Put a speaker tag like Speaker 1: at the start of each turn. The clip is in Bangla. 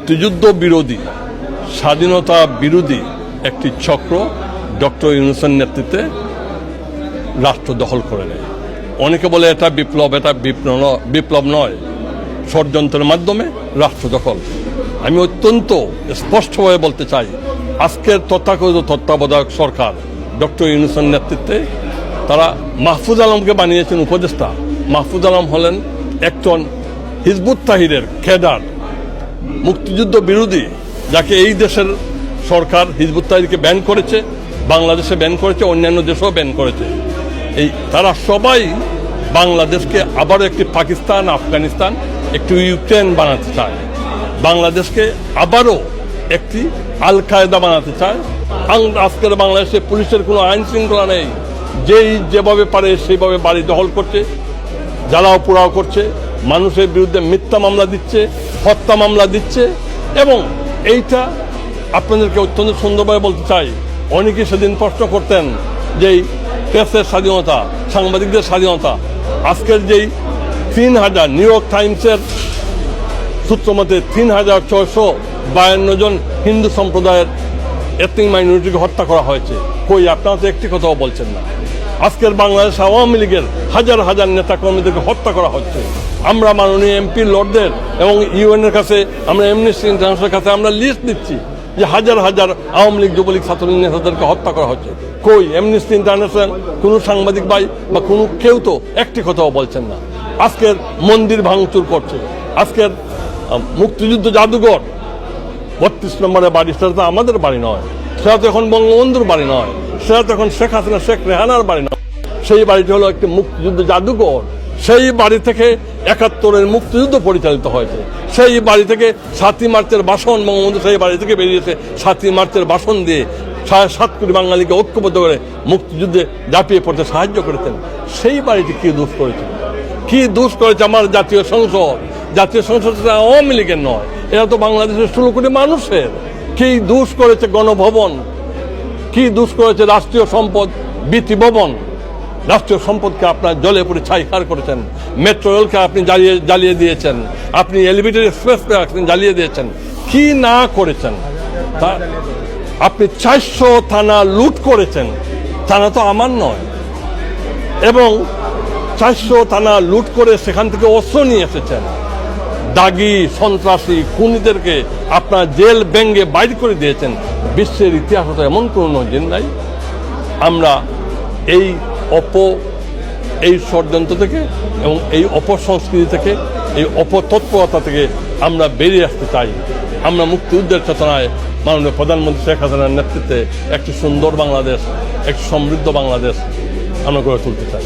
Speaker 1: মুক্তিযুদ্ধ বিরোধী, স্বাধীনতা বিরোধী একটি চক্র ডক্টর ইউনূসের নেতৃত্বে রাষ্ট্র দখল করে নেয়। অনেকে বলে এটা বিপ্লব, এটা বিপ্লব নয়, ষড়যন্ত্রের মাধ্যমে রাষ্ট্র দখল। আমি অত্যন্ত স্পষ্টভাবে বলতে চাই, আজকের তথাকথিত তত্ত্বাবধায়ক সরকার ডক্টর ইউনূসের নেতৃত্বে তারা মাহফুজ আলমকে বানিয়েছেন উপদেষ্টা। মাহফুজ আলম হলেন একজন হিজবুত তাহরিরের ক্যাডার, মুক্তিযুদ্ধ বিরোধী, যাকে এই দেশের সরকার হিজবুত তাহরিরকে ব্যান করেছে, বাংলাদেশে ব্যান করেছে, অন্যান্য দেশেও ব্যান করেছে। তারা সবাই বাংলাদেশকে আবারও একটি পাকিস্তান, আফগানিস্তান, একটি ইউক্রেন বানাতে চায়। বাংলাদেশকে আবারও একটি আল কায়দা বানাতে চায়। আজকের বাংলাদেশে পুলিশের কোনো আইন শৃঙ্খলা নেই, যেই যেভাবে পারে সেইভাবে বাড়ি দখল করছে, জ্বালাও পোড়াও করছে, মানুষের বিরুদ্ধে মিথ্যা মামলা দিচ্ছে, হত্যা মামলা দিচ্ছে। এবং এইটা আপনাদেরকে অত্যন্ত সুন্দরভাবে বলতে চাই, অনেকে সেদিন প্রশ্ন করতেন যে প্রেসের স্বাধীনতা, সাংবাদিকদের স্বাধীনতা, আজকের যেই ৩,০০০ নিউ ইয়র্ক টাইমসের সূত্র মতে ৩,৬৫২ জন হিন্দু সম্প্রদায়ের এথনিক মাইনরিটিকে হত্যা করা হয়েছে। কই, আপনারা তো একটি কথাও বলছেন না। আজকের বাংলাদেশ আওয়ামী লীগের হাজার হাজার নেতা কর্মীদেরকে হত্যা করা হচ্ছে। আমরা মাননীয় এমপি লর্ডদের এবং ইউএনের কাছে, আমরা অ্যামনেস্টি ইন্টারন্যাশনালের কাছে আমরা লিস্ট দিচ্ছি যে হাজার হাজার আওয়ামী লীগ, যুবলীগ, ছাত্রলীগ নেতাদেরকে হত্যা করা হচ্ছে। কই, অ্যামনেস্টি ইন্টারন্যাশনাল কোনো সাংবাদিক ভাই বা কোনো কেউ তো একটি কথাও বলছেন না। আজকের মন্দির ভাঙচুর করছে, আজকের মুক্তিযুদ্ধ জাদুঘর ৩২ নম্বরের বাড়ি, সেটা তো আমাদের বাড়ি নয়, সেটা তো এখন বঙ্গবন্ধুর বাড়ি নয়, সেটা তো এখন শেখ হাসিনা, শেখ রেহানার বাড়ি নয়। সেই বাড়িটি হলো একটি মুক্তিযুদ্ধ জাদুঘর। সেই বাড়ি থেকে ৭১-এর মুক্তিযুদ্ধ পরিচালিত হয়েছে। সেই বাড়ি থেকে ৭ই মার্চের ভাষণ, বঙ্গবন্ধু সেই বাড়ি থেকে বেরিয়েছে ৭ই মার্চের ভাষণ দিয়ে ৭.৫ কোটি বাঙালিকে ঐক্যবদ্ধ করে মুক্তিযুদ্ধে ঝাঁপিয়ে পড়তে সাহায্য করেছেন। সেই বাড়িটি কি দোষ করেছে? কি দোষ করেছে আমার জাতীয় সংসদ? জাতীয় সংসদ আওয়ামী লীগের নয়, এরা তো বাংলাদেশের ১৬ কোটি মানুষের। কি দোষ করেছে গণভবন? কি দোষ করেছে রাষ্ট্রীয় সম্পদ বীথি ভবন? রাষ্ট্রীয় সম্পদকে আপনার জলে পড়ে ছাইখার করেছেন, মেট্রো রেলকে আপনি জ্বালিয়ে দিয়েছেন, আপনি এলিভেটেড এক্সপ্রেসকে আপনি জ্বালিয়ে দিয়েছেন। কি না করেছেন? আপনি ৪০০ থানা লুট করেছেন, থানা তো আমার নয়। এবং ৪০০ থানা লুট করে সেখান থেকে অস্ত্র নিয়ে এসেছেন। দাগি, সন্ত্রাসী, খুনিদেরকে আপনার জেল ভেঙে বাইর করে দিয়েছেন। বিশ্বের ইতিহাসে তো এমন কোনো নজির নাই। আমরা এই ষড়যন্ত্র থেকে এবং এই অপসংস্কৃতি থেকে, এই অপতৎপরতা থেকে আমরা বেরিয়ে আসতে চাই। আমরা মুক্তিযুদ্ধের চেতনায় মাননীয় প্রধানমন্ত্রী শেখ হাসিনার নেতৃত্বে একটি সুন্দর বাংলাদেশ, একটি সমৃদ্ধ বাংলাদেশ আমরা গড়ে তুলতে চাই।